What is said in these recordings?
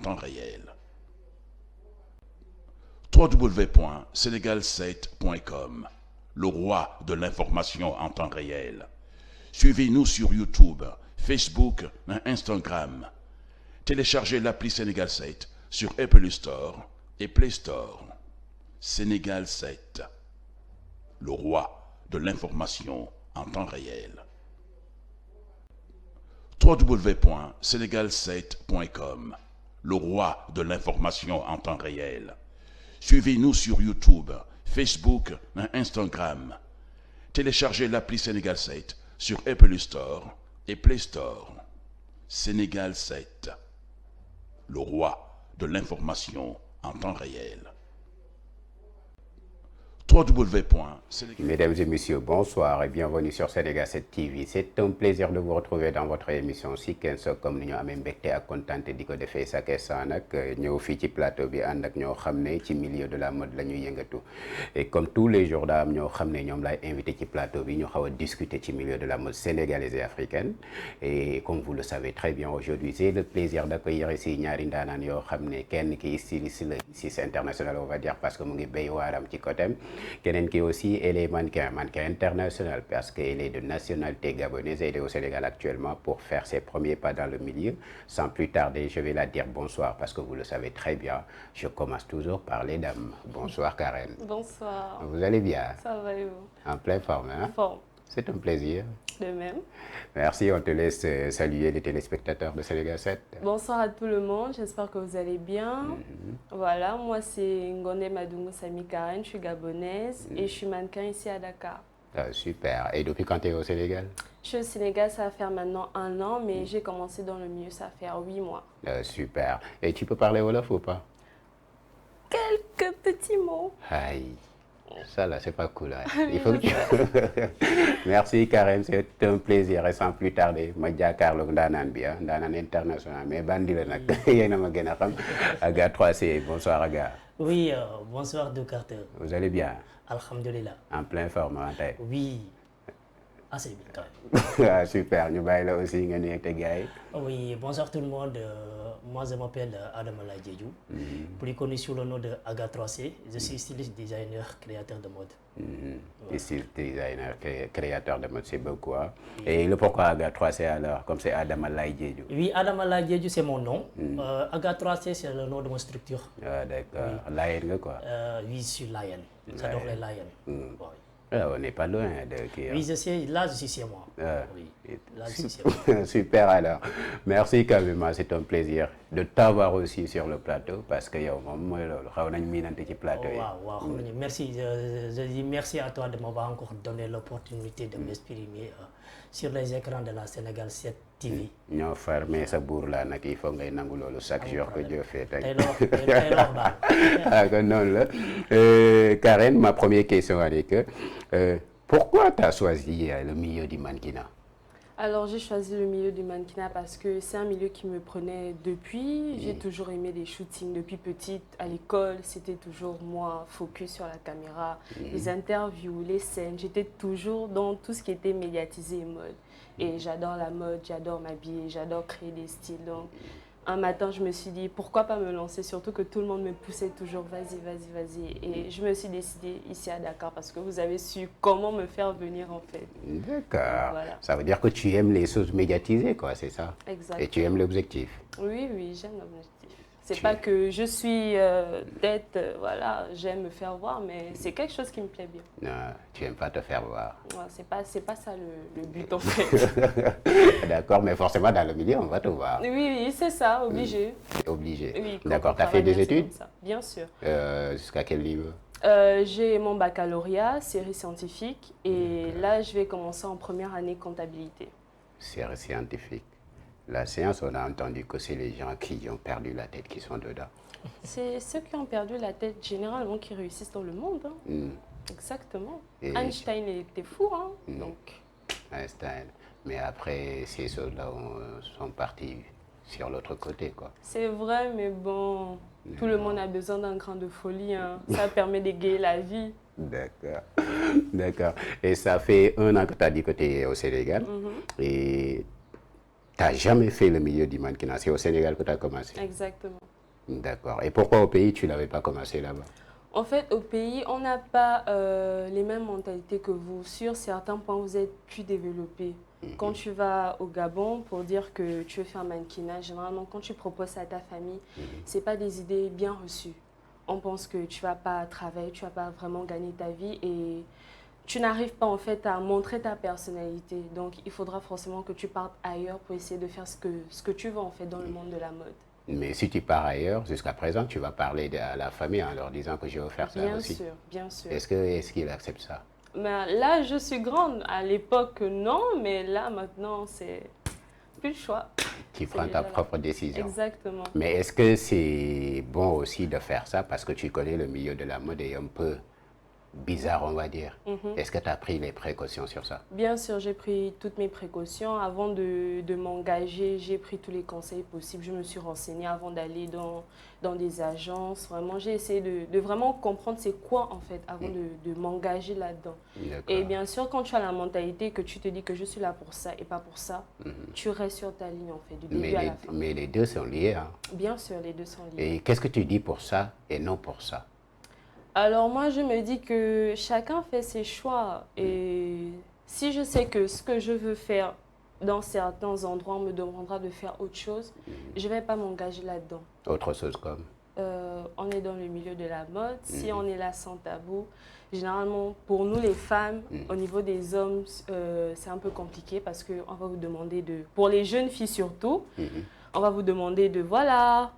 temps réel. www.senegal7.com, le roi de l'information en temps réel. Suivez-nous sur YouTube, Facebook et Instagram. Téléchargez l'appli Sénégal 7 sur Apple Store et Play Store. Sénégal 7, le roi de l'information en temps réel. www.senegal7.com, le roi de l'information en temps réel. Suivez-nous sur YouTube, Facebook et Instagram. Téléchargez l'appli Sénégal 7 sur Apple Store et Play Store. Sénégal 7, le roi de l'information en temps réel. Mesdames et messieurs, bonsoir et bienvenue sur Sénégal 7 TV. C'est un plaisir de vous retrouver dans votre émission Sequence comme ni ñu amee mbégte ak kontaan di ko defee chaque instant nag ñëw fii ci plateau bi ànd ak ñoo xam ne ci milieu de la mode la ñuy yëngatu. Et comme tous les jours daa am ñoo xam ne ñoom laay invité ci plateau bi ñu xaw a discuter ci milieu de la mode sénégalaise et africaine. Et comme vous le savez très bien aujourd'hui, j'ai le plaisir d'accueillir ici ñaari ndaanaan yoo xam ne kenn ki styliste la styliste international on va dire parce que mu ngi béy waaram ci côté keneen ki aussi elle est mannequin international parce qu'elle est de nationalité gabonaise et elle est au Sénégal actuellement pour faire ses premiers pas dans le milieu. Sans plus tarder, je vais la dire bonsoir parce que vous le savez très bien, je commence toujours par les dames. Bonsoir Karen. Bonsoir. Vous allez bien? Ça va et vous? En pleine forme, hein? Forme. C'est un plaisir. De même. Merci, on te laisse saluer les téléspectateurs de Sénégal 7. Bonsoir à tout le monde, j'espère que vous allez bien. Voilà, moi c'est Ngonde Madungu Sami Karen, je suis gabonaise et je suis mannequin ici à Dakar. Super. Et depuis quand tu es au Sénégal? Je suis au Sénégal, ça va faire maintenant 1 an, mais j'ai commencé dans le milieu, ça va faire 8 mois. Super. Et tu peux parler wolof ou pas? Quelques petits mots. Aïe. Ça là, c'est pas cool. Hein. Il faut que... Merci Karen, c'est un plaisir et sans plus tarder ma jàkkaarloog ndaanaan bi ah ndaanaan international mais bandi la nag yéen a ma gën a xam Aga 3C. Bonsoir Aga. Oui, bonsoir de Carter. Vous allez bien? Alhamdulillah. En pleine forme hein, tey. Oui. Assez bien quand même. Ah, super, ñu bàyyi la aussi nga nuyu te gars yi. Oui, bonsoir tout le monde. Moi je m'appelle Adama Diédhiou, plus connu sous le nom de Aga 3C. Je suis styliste designer, créateur de mode. Styliste designer, créateur de mode, c'est beaucoup. Hein? Et le pourquoi Aga 3C alors, comme c'est Adama Diédhiou? Oui, Adama Diédhiou c'est mon nom. Aga 3C c'est le nom de ma structure. Ah d'accord, oui. Lion nga quoi? Oui, je suis Lion. J'adore les lions. Oui. Ah, on n'est pas loin de qui. Oui, je suis là, je suis chez moi. Oui, là, je suis chez moi. Super alors. Merci quand même, c'est un plaisir de t'avoir aussi sur le plateau parce que yow moom mooy loolu xaw nañ miinante ci plateau yi. Waaw, merci. Je dis merci à toi de m'avoir encore donné l'opportunité de m'exprimer sur les écrans de la Sénégal 7 TV. ñoo fermé sa buur la nag il faut ngay nangu loolu chaque jour que Dieu fait. Tey loo baax. Ah kon noonu la. Karen, ma première question est que pourquoi tu as choisi le milieu du mannequinat? Alors j'ai choisi le milieu du mannequinat parce que c'est un milieu qui me prenait depuis. J'ai toujours aimé les shootings depuis petite. À l'école, c'était toujours moi, focus sur la caméra, les interviews, les scènes. J'étais toujours dans tout ce qui était médiatisé et mode. Et j'adore la mode, j'adore m'habiller, j'adore créer des styles. Donc un matin, je me suis dit, pourquoi pas me lancer? Surtout que tout le monde me poussait toujours, vas-y, vas-y, vas-y. Et je me suis décidée ici à Dakar parce que vous avez su comment me faire venir en fait. D'accord. Voilà. Ça veut dire que tu aimes les choses médiatisées, quoi, c'est ça? Exactement. Et tu aimes l'objectif? Oui, j'aime l'objectif. C'est pas que je suis tête, voilà, j'aime me faire voir, mais c'est quelque chose qui me plaît bien. Non, tu n'aimes pas te faire voir. Ouais, c'est pas ça le but en fait. D'accord, mais forcément dans le milieu, on va te voir. Oui, c'est ça, obligé. Obligé. Oui, d'accord, tu as fait des études? Bien sûr. Jusqu'à quel niveau? J'ai mon baccalauréat, série scientifique, et là je vais commencer en première année comptabilité. Série scientifique. La science, on a entendu que c'est les gens qui ont perdu la tête qui sont dedans. C'est ceux qui ont perdu la tête généralement qui réussissent dans le monde. Hein. Exactement. Et Einstein était fou. Hein. Donc. Einstein. Mais après, ces choses-là sont partis sur l'autre côté, quoi. C'est vrai, mais bon, tout le monde a besoin d'un grain de folie. Hein. Ça permet d'égayer la vie. D'accord. D'accord. Et ça fait 1 an que tu as dit que tu es au Sénégal. Et tu n'as jamais fait le milieu du mannequinat. C'est au Sénégal que tu as commencé. Exactement. D'accord. Et pourquoi au pays, tu n'avais pas commencé là-bas? En fait, au pays, on n'a pas les mêmes mentalités que vous. Sur certains points, vous êtes plus développés. Quand tu vas au Gabon pour dire que tu veux faire mannequinage, généralement, quand tu proposes ça à ta famille, ce n'est pas des idées bien reçues. On pense que tu ne vas pas travailler, tu ne vas pas vraiment gagner ta vie et tu n'arrives pas en fait à montrer ta personnalité. Donc, il faudra forcément que tu partes ailleurs pour essayer de faire ce que tu veux en fait dans le monde de la mode. Mais si tu pars ailleurs, jusqu'à présent, tu vas parler à la famille en leur disant que je veux faire ça aussi. Bien sûr, bien sûr. Est-ce qu'ils acceptent ça? Mais là, je suis grande. À l'époque, non, mais là, maintenant, c'est plus le choix. Tu prends ta propre décision. Exactement. Mais est-ce que c'est bon aussi de faire ça parce que tu connais le milieu de la mode et un peu bizarre, on va dire. Est-ce que tu as pris les précautions sur ça? Bien sûr, j'ai pris toutes mes précautions. Avant de m'engager, j'ai pris tous les conseils possibles. Je me suis renseignée avant d'aller dans des agences. Vraiment, j'ai essayé de vraiment comprendre c'est quoi en fait avant de m'engager là-dedans. Et bien sûr, quand tu as la mentalité que tu te dis que je suis là pour ça et pas pour ça, tu restes sur ta ligne en fait, du début à la fin. Mais les deux sont liés. Hein? Bien sûr, les deux sont liés. Et qu'est-ce que tu dis pour ça et non pour ça? Alors moi, je me dis que chacun fait ses choix. Et si je sais que ce que je veux faire dans certains endroits, on me demandera de faire autre chose, je ne vais pas m'engager là-dedans. Autre chose comme? On est dans le milieu de la mode. Si on est là sans tabou, généralement, pour nous les femmes, au niveau des hommes, c'est un peu compliqué parce qu'on va vous demander pour les jeunes filles surtout, on va vous demander voilà,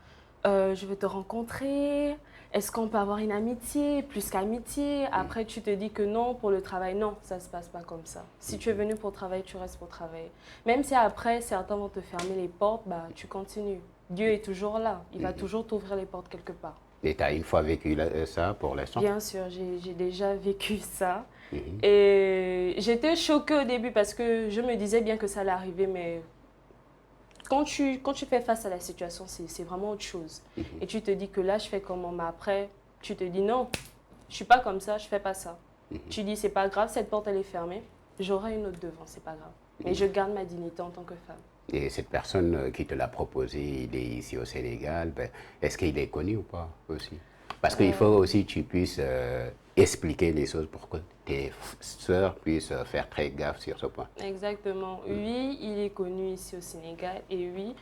je veux te rencontrer. Est-ce qu'on peut avoir une amitié, plus qu'amitié? Après, tu te dis que non, pour le travail, non, ça ne se passe pas comme ça. Si tu es venu pour travailler, tu restes pour travailler. Même si après, certains vont te fermer les portes, bah, tu continues. Dieu est toujours là. Il va toujours t'ouvrir les portes quelque part. Et tu as une fois vécu ça pour l'instant? Bien sûr, j'ai déjà vécu ça. Et j'étais choquée au début parce que je me disais bien que ça allait arriver, mais... Quand tu fais face à la situation, c'est vraiment autre chose. Et tu te dis que là, je fais comment? Mais après, tu te dis non, je ne suis pas comme ça, je ne fais pas ça. Tu dis, c'est pas grave, cette porte, elle est fermée, j'aurai une autre devant, c'est pas grave. Mais je garde ma dignité en tant que femme. Et cette personne qui te l'a proposé, il est ici au Sénégal, est-ce qu'il est connu ou pas aussi? Parce qu'il faut aussi que tu puisses expliquer les choses pour que tes sœurs puissent faire très gaffe sur ce point. Exactement. Oui, il est connu ici au Sénégal. Et oui,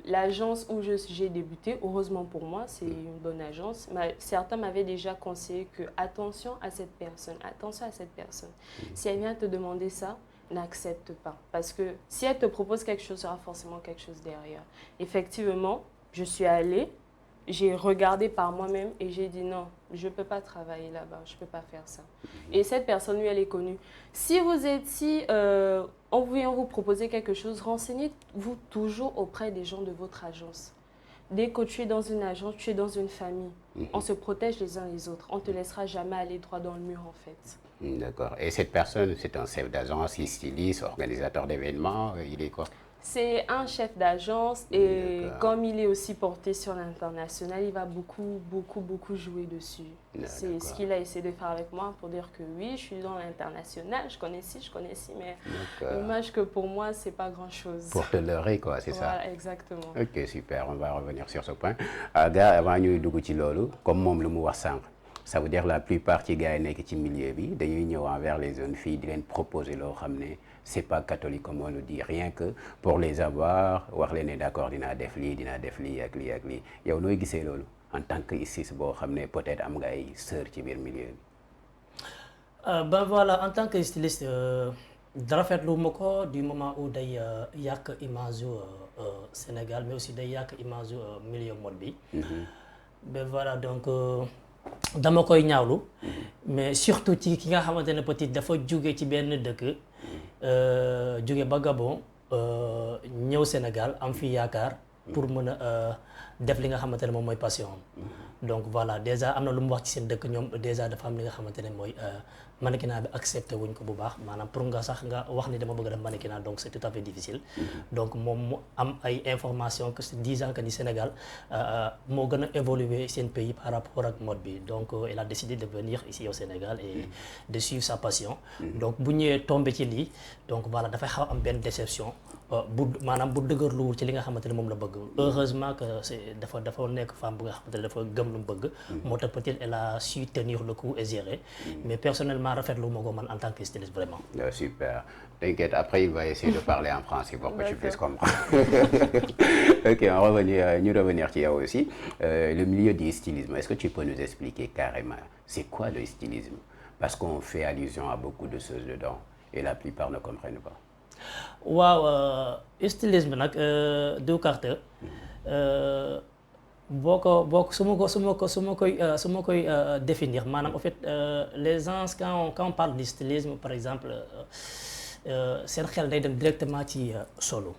l'agence où j'ai débuté, heureusement pour moi, c'est une bonne agence. Certains m'avaient déjà conseillé que attention à cette personne, attention à cette personne. Si elle vient te demander ça, n'accepte pas. Parce que si elle te propose quelque chose, il y aura forcément quelque chose derrière. Effectivement, je suis allée. J'ai regardé par moi-même et j'ai dit non, je ne peux pas travailler là-bas, je ne peux pas faire ça. Et cette personne, lui, elle est connue. Si vous êtes on vient vous proposer quelque chose, renseignez-vous toujours auprès des gens de votre agence. Dès que tu es dans une agence, tu es dans une famille. On se protège les uns les autres. On ne te laissera jamais aller droit dans le mur, en fait. D'accord. Et cette personne, c'est un chef d'agence, il styliste, organisateur d'événements, il est quoi? C'est un chef d'agence et comme il est aussi porté sur l'international, il va beaucoup jouer dessus. C'est ce qu'il a essayé de faire avec moi pour dire que oui, je suis dans l'international, je connais ci, mais l'image que pour moi, c'est pas grand-chose. Pour te leurrer, quoi, c'est ça? Voilà, exactement. Ok, super, on va revenir sur ce point. Avant ñuy dugg ci loolu, comme moom lu mu wax sànq, ça veut dire la plupart ci gars yi nekk ci milieu bi dañuy ñëw envers les jeunes filles di leen proposer loo xam ne c'est pas catholique comme on le dit, rien que pour les avoir wax leen ne d'accord dinaa def lii ak lii ak lii yow nooy gisee loolu en tant que styliste boo xam ne peut-être am nga ay sœur ci biir milieu bi? Ben voilà, en tant que styliste rafetlu ma ko du moment où day yàq image Sénégal mais aussi day yàq image milieu mode bi. Ben voilà donc dama koy ñaawlu mais surtout ci ki nga xamante ne peut-être dafa jóge ci benn dëkk jóge ba Gabon ñëw Sénégal am fi yaakaar pour mën a def li nga xamante ne moom mooy passion am donc voilà déjà am na lu mu wax ci seen dëkk ñoom déjà dafa am li nga xamante ne mooy mannequinat bi accepté wuñ ko bu baax maanaam pour nga sax nga wax ni dama bëgg a def mannequinat donc c'est tout à fait difficile. Donc moom mu am ay information que disant que ni Sénégal moo gën a évoluer seen pays par rapport ak mode bi donc il a décidé de venir ici au Sénégal et de suivre sa passion. Donc bu ñëwee tombé ci lii donc voilà dafay xaw am benn déception maanaam bu dëgërluwul ci li nga xamante ne moom la bëgg. Heureusement que dafa nekk femme bu nga xamante ne dafa gëm lu mu bëgg. moo tax peut-être elle a su tenir le coup et gérer. Mais personnellement rafetlu ma ko man en tant que styliste vraiment. Super. T'inquiète, après il va essayer de parler en français pour que tu puisses comprendre. Ok, nous revenir ci yow aussi. Le milieu du stylisme, est-ce que tu peux nous expliquer carrément c'est quoi le stylisme? Parce qu'on fait allusion à beaucoup de choses dedans et la plupart ne comprennent pas. waaw stylisme nag du carte boo ko su ma koy définir maanaam en fait les gens quand on parle du stylisme par exemple seen xel day dem directement ci solo.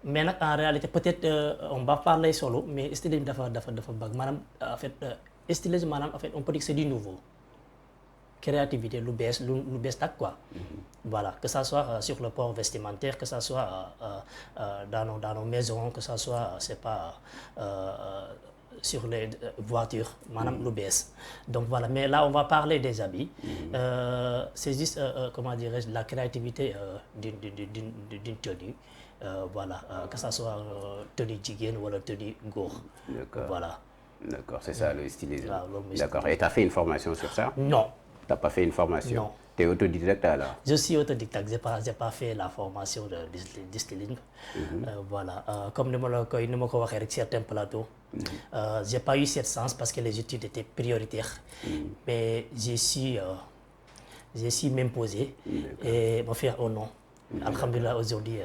Mais nag en réalité peut-être on va parler solo mais stylisme dafa bag maanaam en fait stylisme maanaam en fait on peut dire que c'est du nouveau. Créativité lu bees tak quoi. Voilà, que ça soit sur le port vestimentaire, que ça soit dans nos maisons, que ça soit c'est pas sur les voitures, maanaam lu bees. Donc voilà, mais là on va parler des habits. C'est juste comment dirais-je la créativité d'une tenue. Voilà, que ça soit tenue jigéen wala tenue góor. Voilà. D'accord, c'est ça le stylisme. D'accord, et tu as fait une formation sur ça? Non. T'as pas fait une formation? Non. Tu es autodidacte alors? Je suis autodidacte, j'ai pas fait la formation de stylisme. Voilà, comme ni ma ko waxee rek certains plateaux. J'ai pas eu cette chance parce que les études étaient prioritaires. Mais j'ai su m'imposer et me faire un nom. Alhamdulillah, aujourd'hui,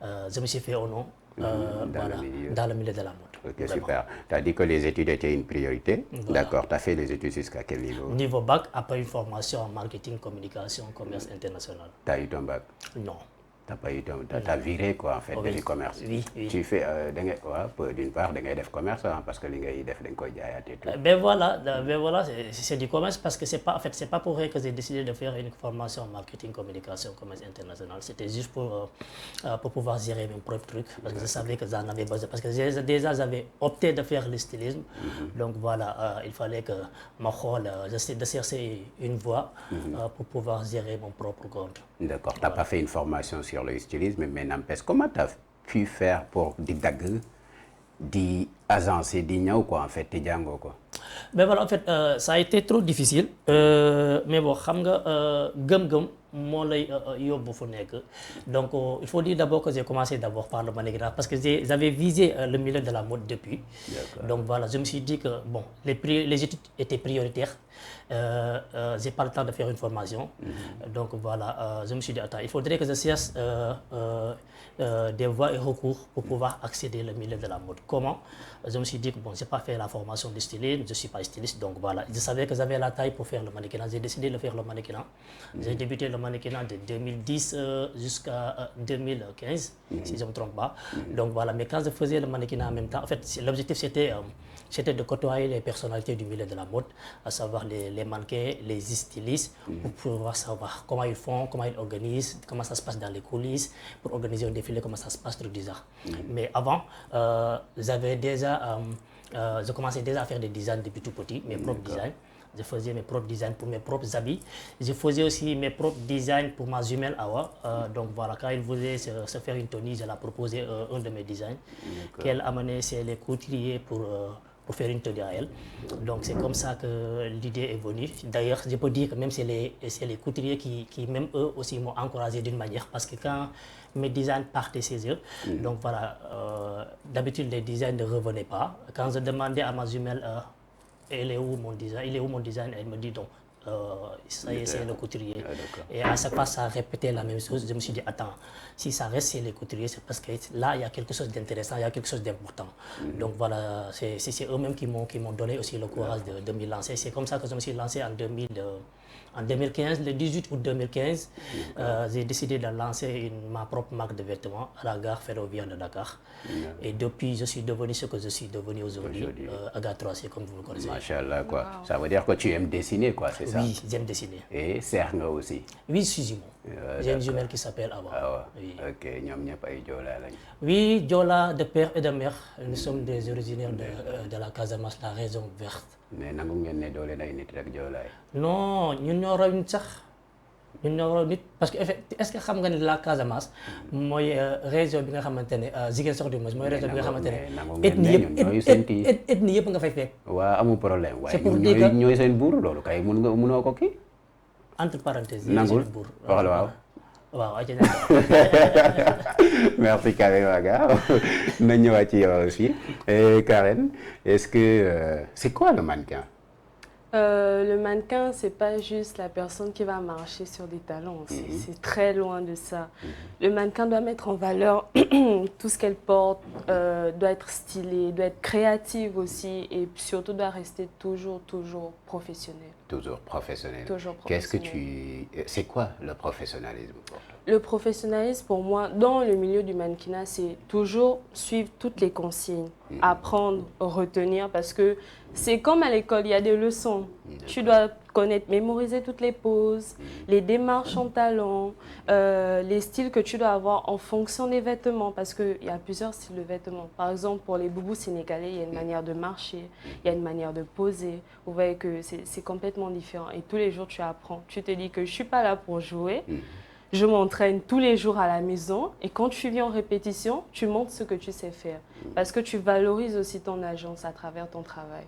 je me suis fait un nom. Dans le milieu de la mode. Ok, vraiment. Super. Tu as dit que les études étaient une priorité. Voilà. D'accord. Tu as fait les études jusqu'à quel niveau? Niveau bac, après une formation en marketing, communication, commerce international. Tu as eu ton bac? Non. Tu n'as pas eu ton... Tu as viré quoi en fait de l'e-commerce? Oui. Tu fais, d'une part, tu def commerce parce que li ngay def dañ koy jaayaat et tout. Ben voilà, c'est du commerce parce que c'est pas pour rien que j'ai décidé de faire une formation en marketing, communication, commerce international. C'était juste pour pouvoir gérer mes propres trucs parce que je savais que j'en avais besoin parce que déjà j'avais opté de faire le stylisme. Donc voilà, il fallait que ma xool j'essaie de chercher une voie pour pouvoir gérer mon propre compte. D'accord. Tu n'as pas fait une formation sur le stylisme, mais n'empêche, comment tu as pu faire pour agencer di ñëw quoi en fait te jàngoo ko? Mais voilà, en fait ça a été trop difficile mais bon xam nga gëm-gëm moo lay yóbbu fu nekk donc il faut dire d'abord que j'ai commencé d'abord par le mannequinat parce que j'avais visé le milieu de la mode depuis. Donc voilà, je me suis dit que bon les études étaient prioritaires. J'ai pas le temps de faire une formation. Donc voilà, je me suis dit attends, il faudrait que je cherche des voies et recours pour pouvoir accéder au milieu de la mode. Comment? Je me suis dit que bon, j'ai pas fait la formation de stylisme, je suis pas styliste, donc voilà. Je savais que j'avais la taille pour faire le mannequinat. J'ai décidé de faire le mannequinat. J'ai débuté le mannequinat de 2010 jusqu'à 2015, si je me trompe pas. Donc voilà, mais quand je faisais le mannequinat en même temps, en fait, l'objectif c'était de côtoyer les personnalités du milieu de la mode, à savoir les mannequins, les stylistes, pour pouvoir savoir comment ils font, comment ils organisent, comment ça se passe dans les coulisses, pour organiser un défilé, comment ça se passe, truc bizarre. Mais avant, je commençais déjà à faire des designs depuis tout petit, mes propres designs. Je faisais mes propres designs pour mes propres habits. Je faisais aussi mes propres designs pour ma jumelle Awa. Donc voilà, quand il voulait se faire une tenue, je la proposais un de mes designs qu'elle amenait chez les couturiers pour faire une tenue à elle. Donc c'est comme ça que l'idée est venue. D'ailleurs, je peux dire que même c'est les couturiers qui même eux aussi m'ont encouragé d'une manière parce que quand mes designs partaient chez eux, donc voilà, d'habitude les designs ne revenaient pas. Quand je demandais à ma jumelle il est où mon design, elle me dit donc ça y est, c'est le couturier. Et à chaque fois ça répétait la même chose. Je me suis dit attends, si ça reste chez les couturiers, c'est parce que là il y a quelque chose d'intéressant, il y a quelque chose d'important. Donc voilà, c'est eux-mêmes qui m'ont donné aussi le courage de m'y lancer. C'est comme ça que je me suis lancé en En 2015, le 18 août 2015, j'ai décidé de lancer ma propre marque de vêtements à la gare ferroviaire de Dakar. Et depuis, je suis devenu ce que je suis devenu aujourd'hui, Aga 3C, comme vous le connaissez. Machallah, quoi. Wow. Ça veut dire que tu aimes dessiner, quoi, c'est ça? Oui, j'aime dessiner. Et Serna aussi? Oui, je suis jumeau. J'ai une jumelle qui s'appelle Awa. Ah ouais. Oui. Ok, nous pas Diola. Oui, Diola, de père et de mère. Nous sommes des originaires de la Casamance, la région verte. Mais nous non, nous n'aurons une sax. Nous n'aurons une parce que est-ce que xam nga ni la Casamance mooy région bi nga xamante ne Ziguinchor du moins mooy région bi nga xamante ne ethnie yëpp nga fay fekk. waaw amul problème waaye ñooy seen buur loolu kay mënoo ko kii. Entre parenthèses. nangul wax la waaw. waaw merci Karen Waga na ñëwaat ci yow aussi Karen est-ce que c'est quoi le mannequin? Le mannequin, c'est pas juste la personne qui va marcher sur des talons, c'est très loin de ça. Le mannequin doit mettre en valeur tout ce qu'elle porte, doit être stylée, doit être créative aussi et surtout doit rester toujours professionnelle. Toujours professionnelle. Toujours professionnelle. C'est quoi le professionnalisme pour toi? Le professionnalisme pour moi, dans le milieu du mannequinat, c'est toujours suivre toutes les consignes, apprendre, retenir, parce que c'est comme à l'école, il y a des leçons. Tu dois connaître, mémoriser toutes les poses, les démarches en talons, les styles que tu dois avoir en fonction des vêtements, parce qu'il y a plusieurs styles de vêtements. Par exemple, pour les boubous sénégalais, il y a une manière de marcher, il y a une manière de poser. Vous voyez que c'est complètement différent. Et tous les jours, tu apprends. Tu te dis que je ne suis pas là pour jouer. Je m'entraîne tous les jours à la maison et quand tu viens en répétition, tu montres ce que tu sais faire. Parce que tu valorises aussi ton agence à travers ton travail.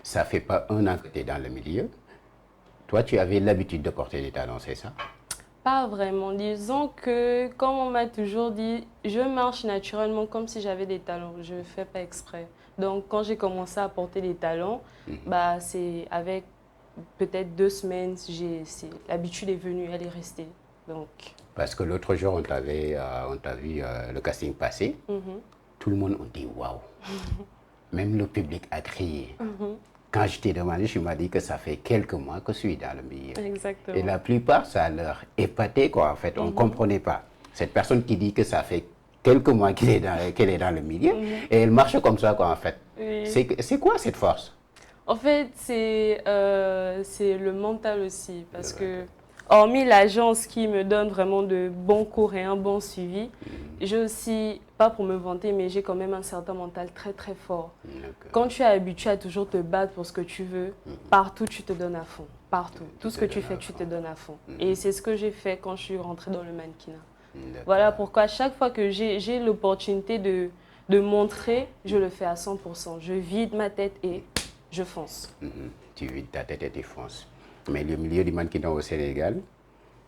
Ça ne fait pas un an que tu es dans le milieu. Toi, tu avais l'habitude de porter des talons, c'est ça? Pas vraiment. Disons que, comme on m'a toujours dit, je marche naturellement comme si j'avais des talons. Je ne fais pas exprès. Donc, quand j'ai commencé à porter des talons, bah, c'est avec peut-être 2 semaines, l'habitude est venue, elle est restée. Donc. Parce que l'autre jour, on t'a vu le casting passé. Tout le monde a dit waouh. Même le public a crié. Quand je t'ai demandé, tu m'as dit que ça fait quelques mois que je suis dans le milieu. Exactement. Et la plupart, ça leur épatait, quoi, en fait. On ne comprenait pas. Cette personne qui dit que ça fait quelques mois qu'elle est dans le milieu, et elle marche comme ça, quoi, en fait. Oui. C'est quoi cette force? En fait, c'est le mental aussi, parce que hormis l'agence qui me donne vraiment de bons cours et un bon suivi, j'ai aussi, pas pour me vanter, mais j'ai quand même un certain mental très fort. Quand tu es habitué à toujours te battre pour ce que tu veux, partout tu te donnes à fond, partout. Tout ce que tu fais, tu te donnes à fond. Et c'est ce que j'ai fait quand je suis rentrée dans le mannequinat. Voilà pourquoi à chaque fois que j'ai l'opportunité de montrer, je le fais à 100%. Je vide ma tête et je fonce. Tu vides ta tête et tu fonces. Mais le milieu du mannequinat au Sénégal,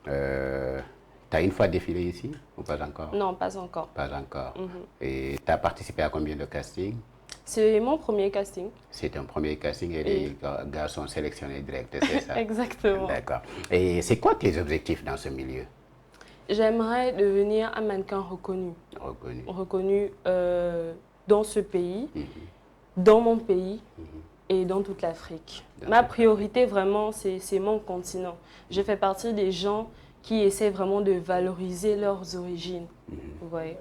tu as une fois défilé ici ou pas encore? Non, pas encore. Pas encore. Et tu as participé à combien de castings? C'est mon premier casting. C'est ton premier casting et les gars sont sélectionnés direct, c'est ça? Exactement. D'accord. Et c'est quoi tes objectifs dans ce milieu? J'aimerais devenir un mannequin reconnu. Reconnu dans ce pays, dans mon pays. Et dans toute l'Afrique. Ma priorité vraiment, c'est mon continent. Je fais partie des gens qui essaient vraiment de valoriser leurs origines. Vous voyez?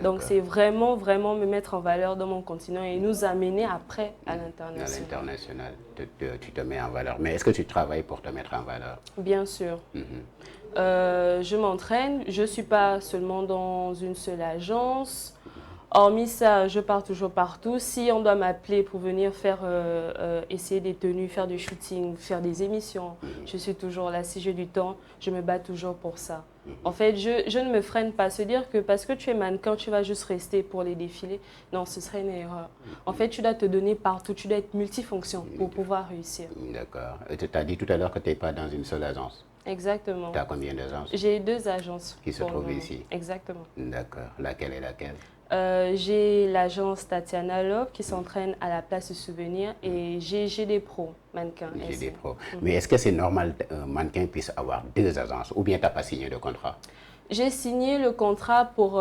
Donc c'est vraiment me mettre en valeur dans mon continent et nous amener après à l'international. À l'international, tu te mets en valeur. Mais est-ce que tu travailles pour te mettre en valeur? Bien sûr. Je m'entraîne. Je ne suis pas seulement dans une seule agence. Hormis ça, je pars toujours partout. Si on doit m'appeler pour venir faire, essayer des tenues, faire du shooting, faire des émissions, je suis toujours là. Si j'ai du temps, je me bats toujours pour ça. En fait, je ne me freine pas. Se dire que parce que tu es mannequin, tu vas juste rester pour les défilés. Non, ce serait une erreur. En fait, tu dois te donner partout. Tu dois être multifonction pour pouvoir réussir. D'accord. Tu as dit tout à l'heure que tu n'es pas dans une seule agence. Exactement. Tu as combien d'agences? J'ai 2 agences. Qui se trouvent ici? Exactement. D'accord. Laquelle et laquelle? J'ai l'agence Tatiana Love qui s'entraîne à la place du souvenir et j'ai des pros mannequins. J'ai des pros. Mais est-ce que c'est normal qu'un mannequin puisse avoir 2 agences ou bien tu n'as pas signé de contrat? J'ai signé le contrat pour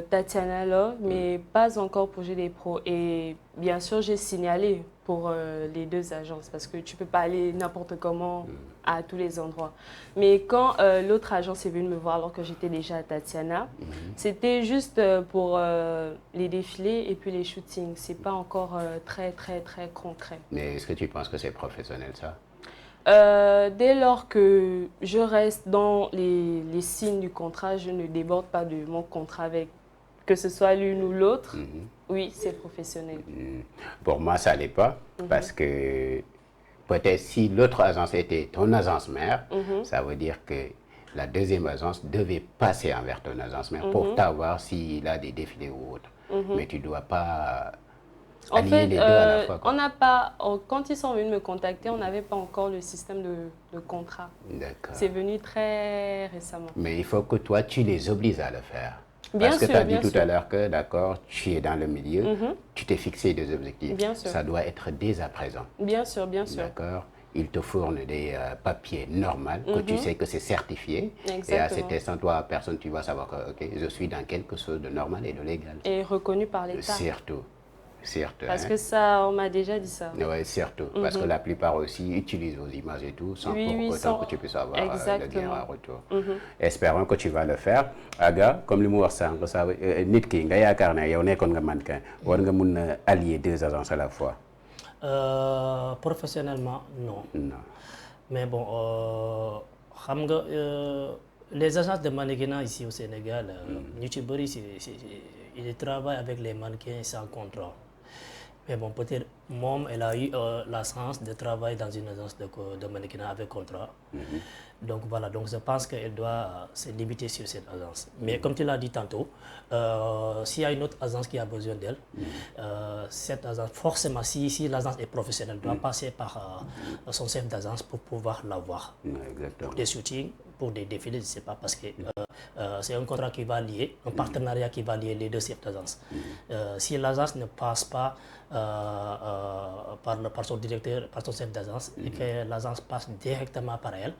Tatiana Love, mais pas encore pour J'ai des pros. Et bien sûr, j'ai signalé pour les deux agences parce que tu ne peux pas aller n'importe comment à tous les endroits. Mais quand l'autre agence est venue me voir alors que j'étais déjà à Tatiana, c'était juste pour les défilés et puis les shootings. Ce n'est pas encore très concret. Mais est-ce que tu penses que c'est professionnel ça? Dès lors que je reste dans les signes du contrat, je ne déborde pas de mon contrat avec que ce soit l'une ou l'autre. Oui, c'est professionnel. Pour moi, ça l'est pas, parce que peut-être si l'autre agence était ton agence mère, ça veut dire que la deuxième agence devait passer envers ton agence mère pour savoir s'il a des défilés ou autre. Mais tu ne dois pas allier les deux à la fois. On n'a pas, quand ils sont venus me contacter, on n'avait pas encore le système de contrat. D'accord. C'est venu très récemment. Mais il faut que toi, tu les obliges à le faire. Bien Parce que sûr, tu as dit bien tout sûr. à l'heure que, d'accord, tu es dans le milieu, tu t'es fixé des objectifs. Bien sûr. Ça doit être dès à présent. Bien sûr, bien sûr. D'accord. Ils te fournissent des papiers normaux, que tu sais que c'est certifié. Exactement. Et à cet instant, toi, personne, tu vas savoir que ok, je suis dans quelque chose de normal et de légal. Et reconnu par l'État. Surtout. Parce hein. que ça, on m'a déjà dit ça. Oui, surtout. Parce que la plupart aussi utilisent vos images et tout, sans pour autant que tu puisses avoir le gain en retour. Espérons que tu vas le faire. Aga, comme le mot sànq, ça nit ki nga yaakaar ne yow nekkoon nga mannequin, war nga mun a allier deux agences à la fois. Professionnellement, non. Non. Mais bon, xam nga, les agences de mannequinat ici au Sénégal, ñu ci bëri ils travaillent avec les mannequins sans contrat. Mais bon, peut-être elle a eu la chance de travailler dans une agence de mannequinat avec contrat. Donc voilà, donc je pense qu'elle doit se limiter sur cette agence. Mais comme tu l'as dit tantôt, s'il y a une autre agence qui a besoin d'elle, cette agence, forcément, si l'agence est professionnelle, doit passer par son chef d'agence pour pouvoir l'avoir. Exactement. Pour des shootings, pour des défilés, je ne sais pas, parce que c'est un contrat qui va lier, un partenariat qui va lier les deux chefs d'agence. Si l'agence ne passe pas par son directeur, par son chef d'agence, et que l'agence passe directement par elle,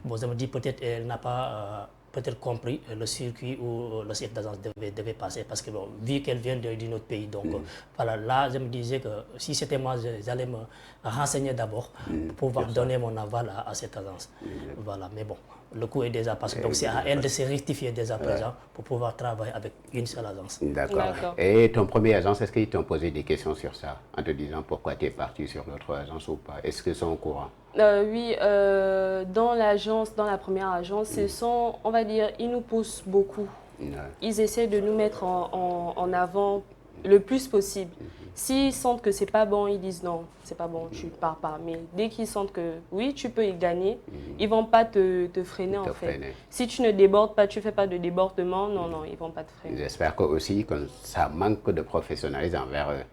bon, je me dis peut-être qu'elle n'a pas peut-être compris le circuit où le chef d'agence devait passer, parce que bon, vu qu'elle vient d'un autre pays, donc voilà, là je me disais que si c'était moi, j'allais me renseigner d'abord pour pouvoir donner mon aval à cette agence. Voilà, mais bon, le coup est déjà passé, donc c'est à elle de se rectifier dès à présent pour pouvoir travailler avec une seule agence. D'accord. Et ton premier agence, est-ce qu'ils t'ont posé des questions sur ça, en te disant pourquoi tu es parti sur l'autre agence ou pas? Est-ce qu'ils sont au courant? Oui, dans la première agence, on va dire, ils nous poussent beaucoup. Ils essaient de nous mettre en avant le plus possible. S'ils sentent que c'est pas bon, ils disent non, c'est pas bon, tu pars pas. Mais dès qu'ils sentent que oui, tu peux y gagner, ils vont pas te freiner en fait. Si tu ne débordes pas, tu fais pas de débordement, non, ils vont pas te freiner. J'espère que aussi que ça manque de professionnalisme envers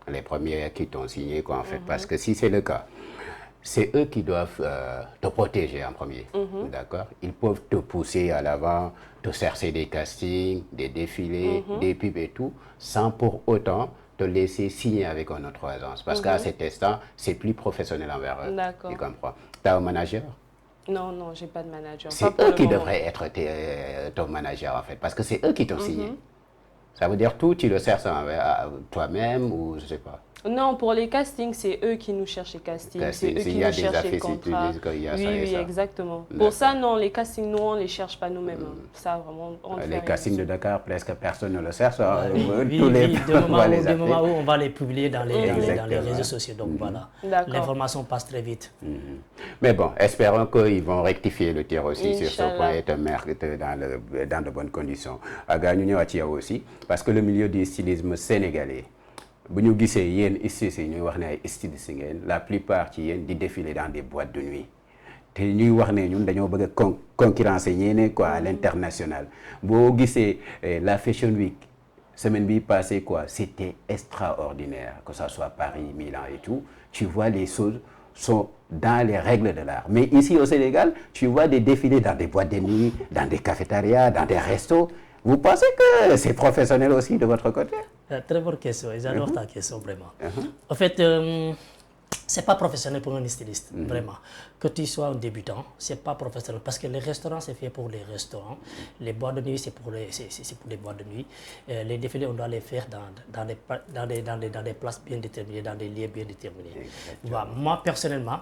les premiers qui t'ont signé, quoi, en fait. Parce que si c'est le cas, c'est eux qui doivent te protéger en premier, d'accord? Ils peuvent te pousser à l'avant, te chercher des castings, des défilés, des pubs et tout, sans pour autant te laisser signer avec une autre agence. Parce qu'à cet instant, c'est plus professionnel envers eux. D'accord. Tu comprends? Tu as un manager? Non, j'ai pas de manager. C'est eux qui devraient être ton manager, en fait, parce que c'est eux qui t'ont signé. Ça veut dire tout, tu le cherches toi-même ou je sais pas? Non, pour les castings, c'est eux qui nous cherchent les castings. C'est eux qui nous cherchent les contrats. Oui, exactement. Pour ça, non, les castings, nous, on ne les cherche pas nous-mêmes. Ça, vraiment, on le fait. Les castings de Dakar, presque personne ne le cherche. Du moment où on va les publier dans les réseaux sociaux. Donc voilà, l'information passe très vite. Mais bon, espérons qu'ils vont rectifier le tir aussi sur ce point et te mettre dans de bonnes conditions. Aga, ñu ñëwaat ci yow aussi, parce que le milieu du stylisme sénégalais, bu ñu gisee yéen stylistes yi ñuy wax ne ay stylistes ngeen, la plupart ci yéen di défiler dans des boîtes de nuit te ñuy wax ne ñun dañoo bëgg a concurrencer ñeneen quoi à l'international. Boo gisee la Fashion Week semaine bi passée quoi, c'était extraordinaire, que ça soit Paris, Milan et tout. Tu vois, les choses sont dans les règles de l'art. Mais ici au Sénégal, tu vois des défilés dans des boîtes de nuit, dans des cafétérias, dans des restos. Vous pensez que c'est professionnel aussi de votre côté? Très bonne question, et j'adore ta question vraiment. En fait, c'est pas professionnel pour un styliste, vraiment. Que tu sois un débutant, c'est pas professionnel. Parce que les restaurants, c'est fait pour les restaurants. Les boîtes de nuit, c'est pour les boîtes de nuit. Les défilés, on doit les faire dans des places bien déterminées, dans des lieux bien déterminés. Voilà. Moi, personnellement,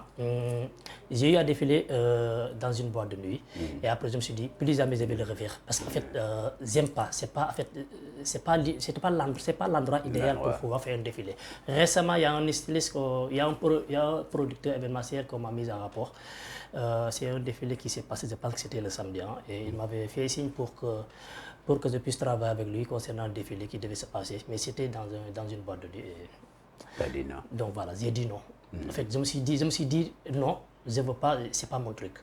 j'ai eu à défiler dans une boîte de nuit. Et après, je me suis dit, plus jamais je vais le refaire. Parce qu'en fait, j'aime pas. C'est pas l'endroit idéal pour pouvoir faire un défilé. Récemment, il y a un styliste, il y a un producteur événementiel qu'on m'a mis en rapport. C'est un défilé qui s'est passé, je pense que c'était le samedi, hein, et il m'avait fait signe pour que je puisse travailler avec lui concernant le défilé qui devait se passer. Mais c'était dans une boîte de nuit. T'as dit non. Donc voilà, j'ai dit non. En fait, je me suis dit non, je ne veux pas, c'est pas mon truc.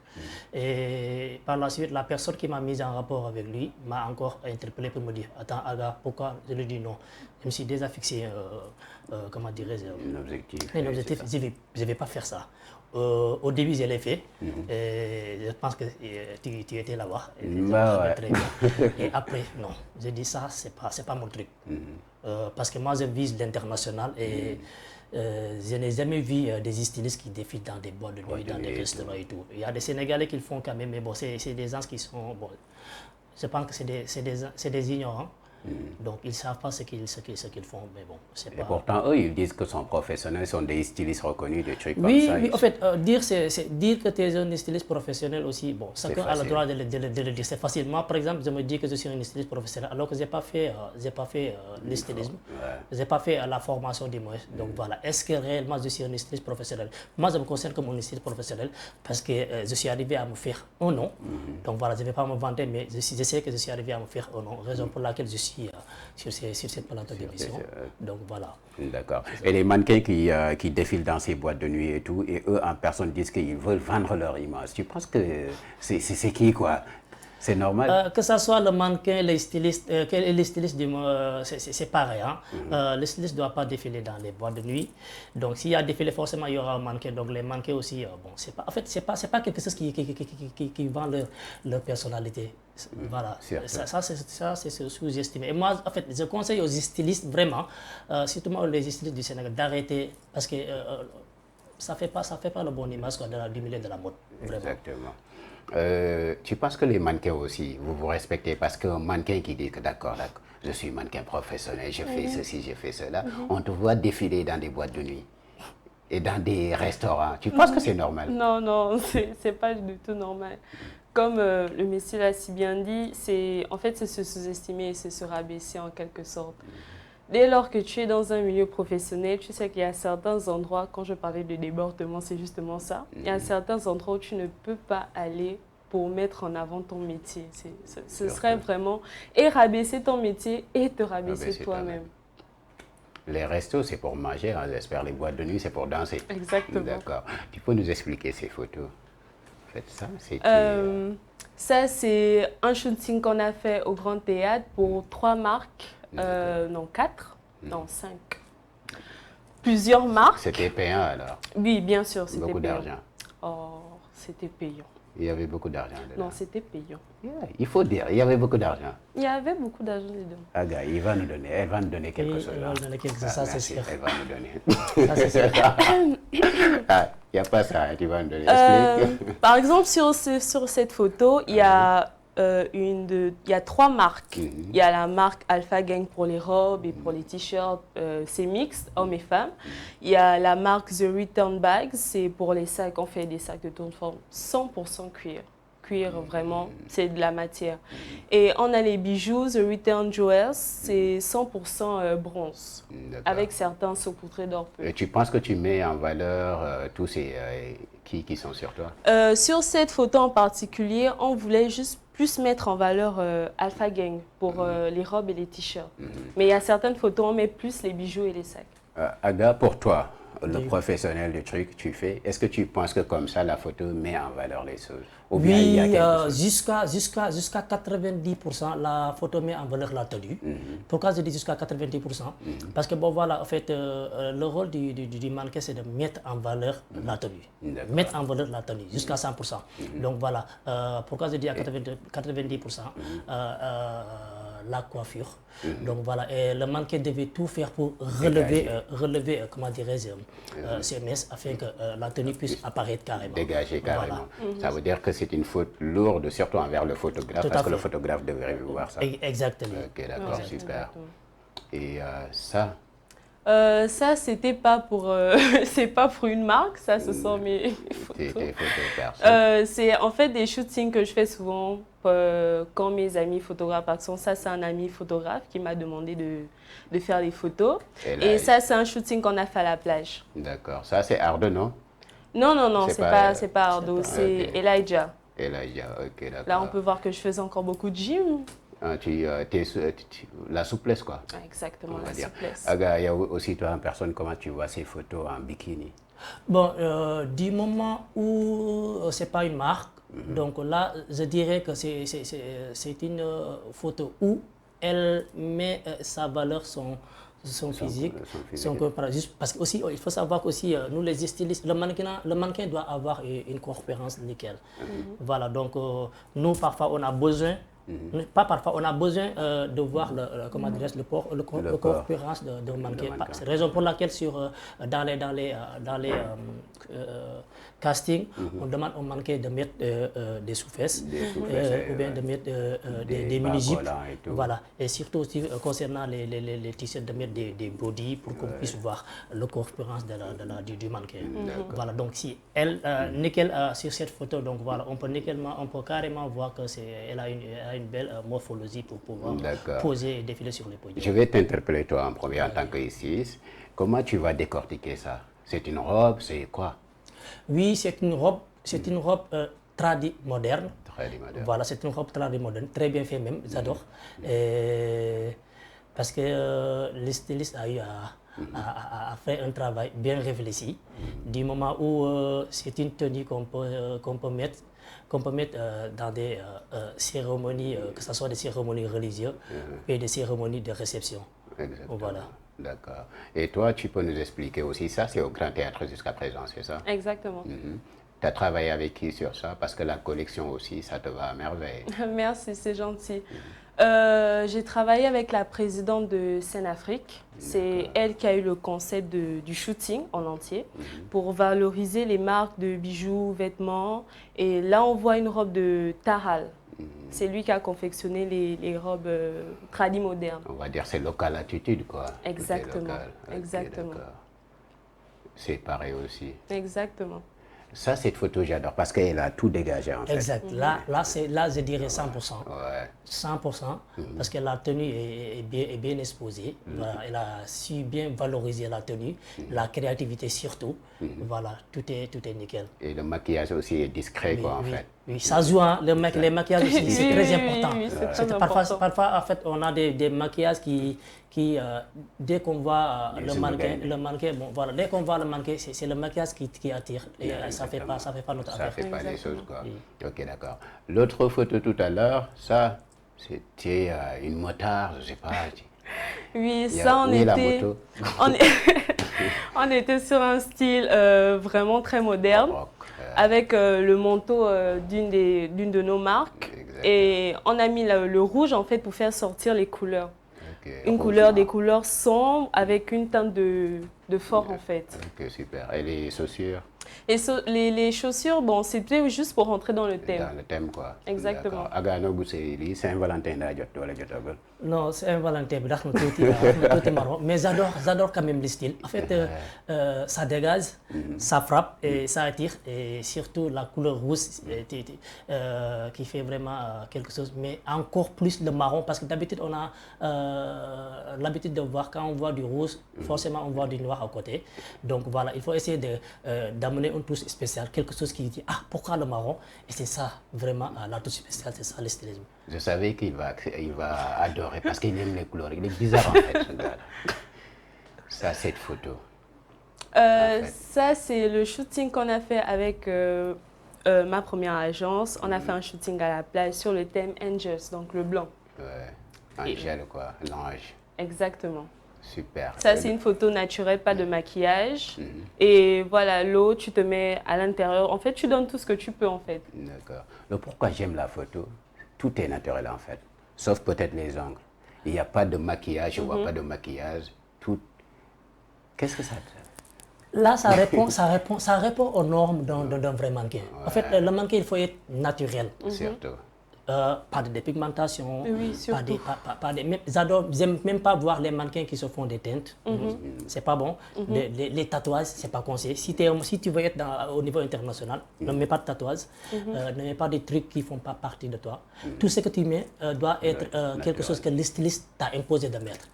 Et par la suite, la personne qui m'a mis en rapport avec lui m'a encore interpellé pour me dire, attends Aga, pourquoi? Je lui ai dit non. Je me suis déjà fixé, comment dirais-je, un objectif, je ne vais pas faire ça. Au début, je l'ai fait. Et je pense que tu étais là-bas. Et après, non. J'ai dit ça, c'est pas mon truc. Parce que moi, je vise l'international et je n'ai jamais vu des stylistes qui défilent dans des boîtes de nuit, dans des restaurants et tout. Il y a des Sénégalais qui le font quand même, mais bon, c'est des gens qui sont... Bon, je pense que c'est des ignorants. Donc ils ne savent pas ce qu'ils font, mais bon, c'est pas... Et pourtant, eux, ils disent que sont professionnels, sont des stylistes reconnus, des trucs comme ça. Oui, en fait, dire que tu es un styliste professionnel aussi, bon, chacun a le droit de le dire, c'est facile. Moi, par exemple, je me dis que je suis un styliste professionnel, alors que je n'ai pas fait le stylisme, je n'ai pas fait la formation du moins. Donc voilà, est-ce que réellement je suis un styliste professionnel? Moi, je me considère comme un styliste professionnel parce que je suis arrivé à me faire un nom. Donc voilà, je ne vais pas me vanter, mais je sais que je suis arrivé à me faire un nom, raison pour laquelle je suis sur cette plateau d'émission. Donc voilà. D'accord. Et les mannequins qui défilent dans ces boîtes de nuit et tout, et eux en personne disent qu'ils veulent vendre leur image. Tu penses que c'est qui, quoi? C'est normal? Que ce soit le mannequin, les stylistes, c'est pareil. Hein? Le styliste ne doit pas défiler dans les boîtes de nuit. Donc s'il y a défilé, forcément il y aura un mannequin. Donc les mannequins aussi, bon, en fait, c'est pas quelque chose qui vend leur personnalité. Voilà, ça c'est sous-estimé. Et moi, en fait, je conseille aux stylistes vraiment, surtout les stylistes du Sénégal, d'arrêter parce que ça fait pas le bon image du milieu de la mode. Vraiment. Exactement. Tu penses que les mannequins aussi, vous vous respectez parce qu'un mannequin qui dit que d'accord, je suis mannequin professionnel, je fais ceci, je fais cela, on te voit défiler dans des boîtes de nuit et dans des restaurants. Tu penses que c'est normal? Non, c'est pas du tout normal. Comme le monsieur l'a si bien dit, c'est se sous-estimer et c'est se rabaisser en quelque sorte. Dès lors que tu es dans un milieu professionnel, tu sais qu'il y a certains endroits, quand je parlais de débordement, c'est justement ça. Il y a certains endroits où tu ne peux pas aller pour mettre en avant ton métier. Ce serait vraiment et rabaisser ton métier et te rabaisser toi-même. Les restos, c'est pour manger, hein, j'espère. Les boîtes de nuit, c'est pour danser. Exactement. D'accord. Tu peux nous expliquer ces photos? En fait, ça, c'est... Ça, c'est un shooting qu'on a fait au Grand Théâtre pour 3 marques. Non, 4, non, 5. Plusieurs marques. C'était payant alors? Oui, bien sûr, c'était payant. Beaucoup d'argent? Oh, c'était payant. Il y avait beaucoup d'argent dedans? Non, c'était payant. Yeah, il faut dire, il y avait beaucoup d'argent. Il y avait beaucoup d'argent dedans. Aga, elle va nous donner quelque chose. Elle va nous donner quelque chose, ça c'est sûr. Elle va nous donner. Ça c'est sûr. Il n'y a pas ça, tu vas nous donner. Par exemple, sur cette photo, il y a... il y a 3 marques. Il y a la marque Alpha Gang pour les robes et pour les t-shirts, c'est mixte, hommes et femmes. Il y a la marque The Return Bags, c'est pour les sacs, on fait des sacs de tourne forme 100% cuir. Cuir, vraiment, c'est de la matière. Et on a les bijoux, The Return Jewels, c'est 100% bronze, avec certains saupoudrés d'or. Et tu penses que tu mets en valeur tous ces qui sont sur toi? Sur cette photo en particulier, on voulait juste plus mettre en valeur Alpha Gang pour les robes et les t-shirts. Mais il y a certaines photos, on met plus les bijoux et les sacs. Aga, pour toi, le professionnel du truc, tu fais, est-ce que tu penses que comme ça, la photo met en valeur les choses? Ou bien il y a quelque chose? Jusqu'à 90%, la photo met en valeur la tenue. Pourquoi je dis jusqu'à 90%? Parce que bon voilà, en fait, le rôle du mannequin, c'est de mettre en valeur la tenue. Mettre en valeur la tenue, jusqu'à 100%. Donc voilà, pourquoi je dis à 90%? la coiffure. Donc voilà, et le mannequin devait tout faire pour relever comment dirais-je, ses messes afin que la tenue puisse apparaître carrément. Dégager carrément. Voilà. Ça veut dire que c'est une faute lourde, surtout envers le photographe, Tout à parce que fait. le photographe devrait voir ça. Exactement. Ok, d'accord, super. Exactement. Et ça, Ça, c'était pas pour, c'est pas pour une marque, ça, ce sont mes photos. tes photos perso. C'est en fait des shootings que je fais souvent quand mes amis photographes. Par exemple, ça, c'est un ami photographe qui m'a demandé de faire des photos. Et ça, c'est un shooting qu'on a fait à la plage. D'accord. Ça, c'est Ardo, non? Non, c'est pas Ardo, c'est Ok. Elijah. Elijah, ok, d'accord. Là, on peut voir que je faisais encore beaucoup de gym. La souplesse, quoi. Ah, exactement, On va la dire. souplesse. Aga, il y a aussi toi en personne, comment tu vois ces photos en bikini? Bon, du moment où c'est pas une marque, donc là, je dirais que c'est une photo où elle met sa valeur, son physique, son corps. Juste parce que aussi, il faut savoir qu'aussi, nous les stylistes, le mannequin doit avoir une cohérence nickel. Voilà, donc nous, parfois, on a besoin. Pas parfois, on a besoin de voir comment dirais-je, le cohérence de mannequin. C'est la raison pour laquelle dans les castings, on demande au mannequin de mettre des sous-fesses ou bien de mettre des mini-jupes. Voilà. Et surtout aussi concernant les t-shirts, de mettre des body pour qu'on puisse voir le cohérence du mannequin. Voilà. Donc si elle nickel sur cette photo, donc voilà, on peut carrément voir que elle a une belle morphologie pour pouvoir poser et défiler sur les podiums. Je vais t'interpeller toi en premier en tant qu'ici. Comment tu vas décortiquer ça? C'est une robe, c'est quoi? Oui, c'est une robe tradi moderne. Voilà, c'est une robe tradi moderne, très bien fait même, j'adore. Parce que le styliste a eu à faire un travail bien réfléchi. Du moment où c'est une tenue qu'on peut mettre dans des cérémonies, que ce soit des cérémonies religieuses et des cérémonies de réception. Exactement. Voilà. D'accord. Et toi, tu peux nous expliquer aussi ça, c'est au Grand Théâtre jusqu'à présent, c'est ça? Exactement. Tu as travaillé avec qui sur ça? Parce que la collection aussi, ça te va à merveille. Merci, c'est gentil. J'ai travaillé avec la présidente de Seine-Afrique. C'est elle qui a eu le concept du shooting en entier pour valoriser les marques de bijoux, vêtements. Et là, on voit une robe de Taral. C'est lui qui a confectionné les robes tradis modernes. On va dire c'est local attitude, quoi. Exactement. Okay, Exactement. C'est pareil aussi. Exactement. Ça, cette photo, j'adore parce qu'elle a tout dégagé en fait. Exact. Là, je dirais 100%. Ouais. 100%, parce que la tenue est bien exposée. Voilà, elle a su bien valoriser la tenue, la créativité surtout. Voilà, tout est nickel. Et le maquillage aussi est discret, quoi, en fait. Oui, ça joue, hein. Les maquillages aussi, c'est très important. Oui, c'est très important. Parfois, en fait, on a des maquillages qui dès qu'on voit le mannequin, bon, voilà, dès qu'on voit le mannequin, c'est le maquillage qui attire. Et ça fait pas notre affaire. Ça fait pas les choses, quoi. Ok, d'accord. L'autre photo tout à l'heure, ça, c'était une motard, je sais pas. Oui, ça, on était sur un style vraiment très moderne. Avec le manteau d'une de nos marques. Exactement. Et on a mis le rouge en fait pour faire sortir les couleurs. Okay. Des couleurs sombres avec une teinte de fort en fait. Ok, super. Et les chaussures? Et les chaussures, bon, c'était juste pour rentrer dans le thème. Dans le thème, quoi. Exactement. Agano Gousseli, Saint-Valentin, non, c'est un Valentin, marron, mais j'adore quand même le style. En fait, ça dégage, ça frappe et ça attire. Et surtout la couleur rouge qui fait vraiment quelque chose, mais encore plus le marron, parce que d'habitude, on a l'habitude de voir, quand on voit du rouge, forcément on voit du noir à côté. Donc voilà, il faut essayer d'amener une touche spéciale, quelque chose qui dit, ah, pourquoi le marron? Et c'est ça, vraiment, la touche spéciale, c'est ça le stylisme. Je savais qu'il va adorer parce qu'il aime les couleurs. Il est bizarre en fait, ce gars-là. Ça, cette photo. Ça, c'est le shooting qu'on a fait avec ma première agence. On a fait un shooting à la plage sur le thème Angels, donc le blanc. Ouais, Angel, quoi, l'ange. Exactement. Super. Ça, c'est une photo naturelle, pas de maquillage. Et voilà, l'eau, tu te mets à l'intérieur. En fait, tu donnes tout ce que tu peux, en fait. D'accord. Donc, pourquoi j'aime la photo? Tout est naturel, en fait. Sauf peut-être les ongles. Il n'y a pas de maquillage, je ne vois pas de maquillage. Tout. Qu'est-ce que ça te... Là, ça répond aux normes d'un vrai mannequin. En fait, le mannequin, il faut être naturel. Surtout. Pas de dépigmentation, Oui, surtout. j'aime même pas voir les mannequins qui se font des teintes. C'est pas bon. Les tatouages, c'est pas conseillé. Si tu veux être au niveau international, ne mets pas de tatouages, ne mets pas des trucs qui font pas partie de toi. Tout ce que tu mets doit être quelque chose que le styliste t'a imposé de mettre.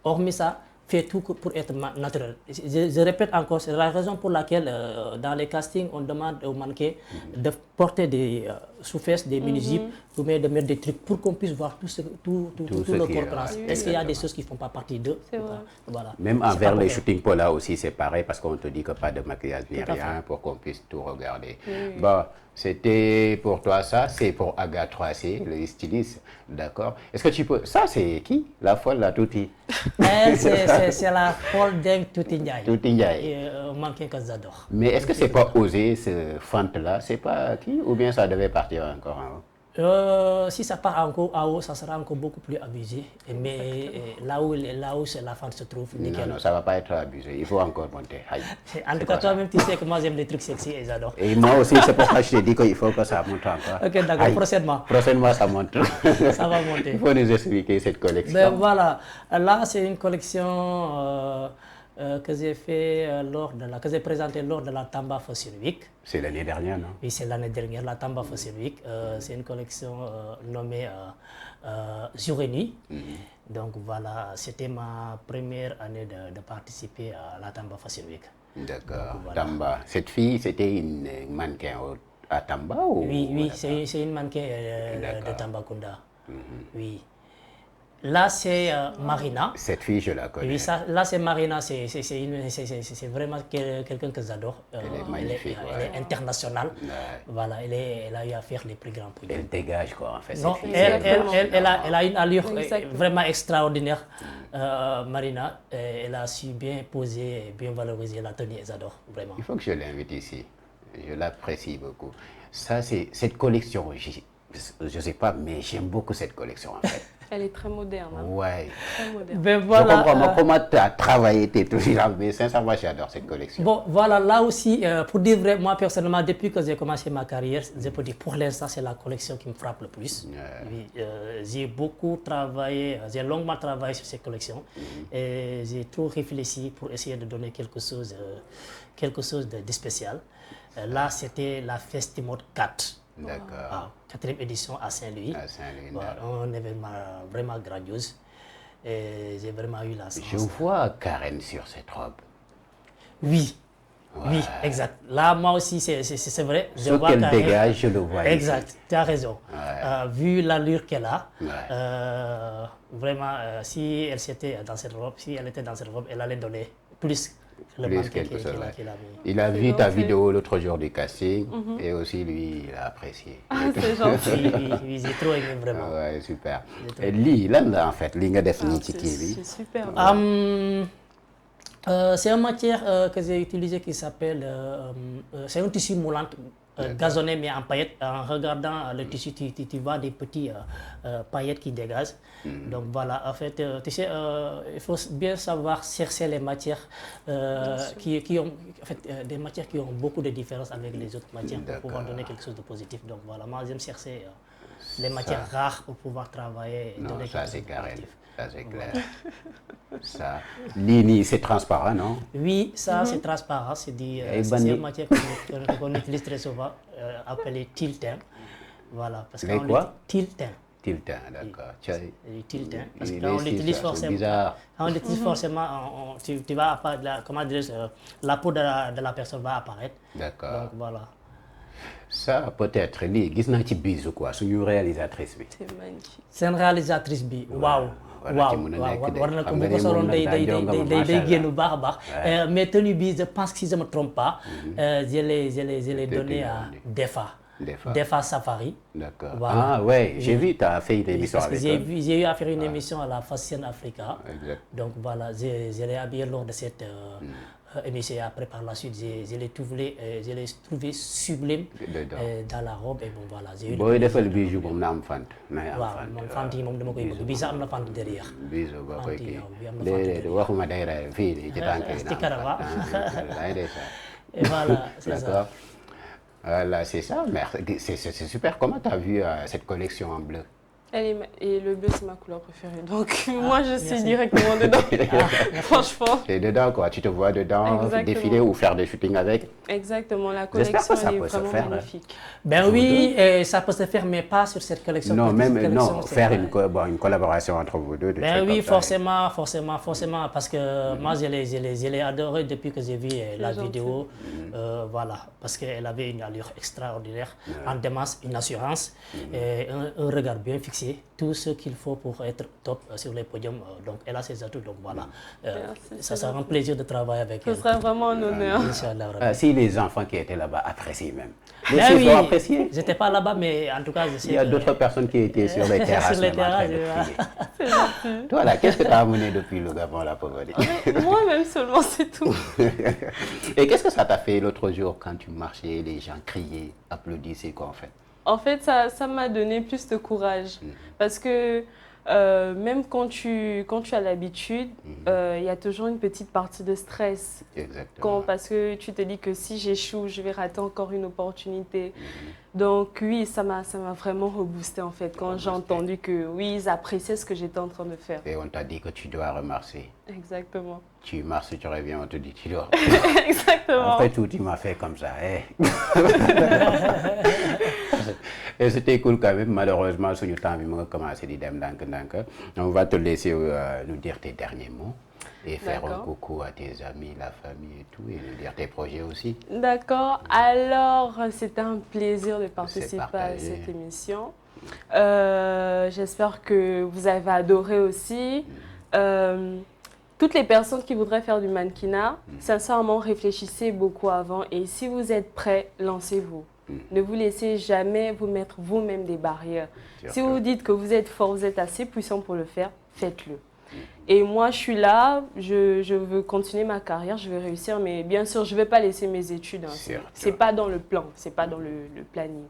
Hormis ça, fais tout pour être naturel. Je répète encore, c'est la raison pour laquelle dans les castings, on demande aux mannequins de porter des sous-fesses, des mini-jupes, ou bien de mettre des trucs pour qu'on puisse voir tout le corps. Est-ce qu'il y a des choses qui ne font pas partie d'eux? Voilà. Même envers les shootings pola aussi, c'est pareil, parce qu'on te dit que pas de maquillage ni rien pour qu'on puisse tout regarder. Bon, c'était pour toi ça, c'est pour Aga 3C, le styliste, d'accord. Est-ce que tu peux... Ça, c'est qui? La folle, la Touti? C'est la folle dingue Touti Ndiaye. Touti Ndiaye. Un mannequin que j'adore. Mais est-ce que c'est pas osé, ce fente-là? C'est pas qui? Ou bien ça devait partir encore en haut? Si ça part encore en haut, ça sera encore beaucoup plus abusé. Mais là où la fente se trouve, nickel. Non, ça va pas être abusé. Il faut encore monter. Aïe. En tout cas, toi-même, tu sais que moi, j'aime les trucs sexy et j'adore. Et moi aussi, c'est pourquoi je t'ai dit qu'il faut que ça monte encore. Ok, d'accord, prochainement. Prochainement, ça monte. Ça va monter. Il faut nous expliquer cette collection. Ben voilà, là, c'est une collection que j'ai fait que j'ai présentée lors de la Tamba Fashion Week. C'est l'année dernière, non? Oui, c'est l'année dernière, la Tamba Fashion Week. C'est une collection nommée Jour et Nuit. Donc voilà, c'était ma première année de participer à la Tamba Fashion Week. D'accord, Voilà. Tamba. Cette fille, c'était une mannequin à Tamba ou... Oui, c'est une mannequin de Tambacounda. Oui. Là, c'est Marina. Cette fille, je la connais. Oui, là, c'est Marina. C'est vraiment quelqu'un que j'adore. Elle est magnifique. Elle est internationale. Ouais. Voilà, elle a eu à faire les plus grands prix. Elle dégage, quoi, en fait. Non, cette fille. elle a une allure Exactement. vraiment extraordinaire, Marina. Elle a su bien poser et bien valoriser la tenue. J'adore, vraiment. Il faut que je l'invite ici. Je l'apprécie beaucoup. Ça, c'est cette collection. Je sais pas, mais j'aime beaucoup cette collection, en fait. Elle est très moderne. Hein. Ouais. Très moderne. Ben Je voilà, comprends moi, comment tu as travaillé tes trucs, mais sincèrement, j'adore cette collection. bon, voilà, là aussi, pour dire vrai, moi personnellement, depuis que j'ai commencé ma carrière, je peux dire pour l'instant, c'est la collection qui me frappe le plus. Oui, j'ai beaucoup travaillé, j'ai longuement travaillé sur cette collection et j'ai trop réfléchi pour essayer de donner quelque chose de spécial. Là, c'était la Festimode 4. D'accord. 4e édition à Saint-Louis. À Saint-Louis. Voilà, un événement vraiment grandiose. Et j'ai vraiment eu la chance. Je vois Karen sur cette robe. Oui, oui, exact. Là, moi aussi, c'est vrai. Ce qu'elle Karen. dégage, je le vois. Exact, ici. tu as raison. Vu l'allure qu'elle a, vraiment, si elle était dans cette robe, elle allait donner plus que le mannequin Quelque chose, ouais. qu'il a mis. Il a vu ta vidéo l'autre jour du casting et aussi lui, il a apprécié. Ah, c'est gentil. Oui, j'ai trop aimé vraiment. Ouais, super. Et lui, là, en fait, li nga def nii ci kii bi. C'est super. C'est une matière que j'ai utilisée qui s'appelle, c'est un tissu moulant, gazonné mais en paillettes. En regardant le tissu, tu vois des petits paillettes qui dégagent. Donc voilà, en fait, tu sais, il faut bien savoir chercher les matières qui ont, en fait, des matières qui ont beaucoup de différences avec les autres matières pour pouvoir donner quelque chose de positif. Donc voilà, moi j'aime chercher les matières rares pour pouvoir travailler et Non, donner ça quelque c'est chose de carré. positif. Ça c'est clair. Ça, lii c'est transparent, non? Oui, ça c'est transparent, c'est une matière qu'on utilise très souvent, appelée tiltin. Voilà, parce Mais quoi? Tiltin. Tiltin, d'accord. Tiltin, parce que Il quand on est l'utilise c'est forcément, bizarre. quand on l'utilise forcément, tu vas comment dire, la peau de la personne va apparaître. D'accord. Donc voilà. Ça peut-être lii gis naa ci bisu quoi suñu réalisatrice bi. C'est magnifique. C'est une réalisatrice bi waaw. war na ci mën a nekk de. war na ko Xam bu nga ko ni soloon moom nag daa jonga ma, day macha génn Allah. bu baax a baax. Mais tenue bi, je pense que si je ne me trompe pas, je l'ai donné à Defa. Defa Safari. D'accord. Voilà. Ah ouais, j'ai vu, tu as fait une émission Parce que avec j'ai eu à faire une émission à la Fashion Africa. Exact. Donc voilà, je l'ai habillé lors de cette émissé. Après, par la suite, je l'ai trouvé sublime dans la robe. Et bon, voilà. Boy, defal le bijou pour m'am fant. Waaw moom fant yi moom dama koy bëgg bii sax am na fant derrière. Bijou boo koy kii. bi am na fant derrière. waxuma day rey fii nii ci tànk yi. ci kanam waaw. Et voilà, c'est ça. Voilà, c'est ça. C'est super. Comment tu as vu cette collection en bleu? Et le bleu, c'est ma couleur préférée. Donc, moi, je suis directement dedans. Franchement. Tu es dedans, quoi. Tu te vois dedans, défiler ou faire des shootings avec. Exactement. La collection est vraiment magnifique. Ben oui, et ça peut se faire, mais pas sur cette collection. Non, faire une collaboration entre vous deux. Ben oui, forcément. Parce que moi, je l'ai adoré depuis que j'ai vu la vidéo. Voilà. Parce qu'elle avait une allure extraordinaire, en démarche, une assurance, et un regard bien fixé. Tout ce qu'il faut pour être top sur les podiums. Donc, elle a ses atouts. Donc, voilà. Ça sera un plaisir de travailler avec elle. Ce sera vraiment un honneur. Si les enfants qui étaient là-bas apprécient même. Les filles ont apprécié. Je n'étais pas là-bas, mais en tout cas, je sais. Il y a d'autres personnes qui étaient sur les terrasses. Sur les terrasses, c'est gentil. Toi, là, qu'est-ce que tu as amené depuis le Gabon, là, pour venir? Moi-même seulement, c'est tout. Et qu'est-ce que ça t'a fait l'autre jour quand tu marchais, les gens criaient, applaudissaient, quoi, en fait? En fait, ça m'a donné plus de courage. Parce que même quand tu as l'habitude, il y a toujours une petite partie de stress. Exactement. Parce que tu te dis que si j'échoue, je vais rater encore une opportunité. Donc oui, ça m'a vraiment reboosté en fait quand j'ai entendu que oui, ils appréciaient ce que j'étais en train de faire. Et on t'a dit que tu dois remarcher. Exactement. Tu marches, tu reviens, on te dit tu dois. Exactement. Après tout, tu m'as fait comme ça. Et c'était cool quand même. Malheureusement, sur le temps, on a commencé à dire on va te laisser nous dire tes derniers mots et faire un coucou à tes amis, la famille et tout, et nous dire tes projets aussi. D'accord. Alors, c'était un plaisir de participer à cette émission. J'espère que vous avez adoré aussi. Toutes les personnes qui voudraient faire du mannequinat, sincèrement, réfléchissez beaucoup avant. Et si vous êtes prêts, lancez-vous. Ne vous laissez jamais vous mettre vous-même des barrières. Si vous dites que vous êtes fort, vous êtes assez puissant pour le faire, faites-le. Et moi, je suis là, je veux continuer ma carrière, je veux réussir, mais bien sûr, je ne vais pas laisser mes études. Hein. Ce n'est pas dans le plan, ce n'est pas dans le planning.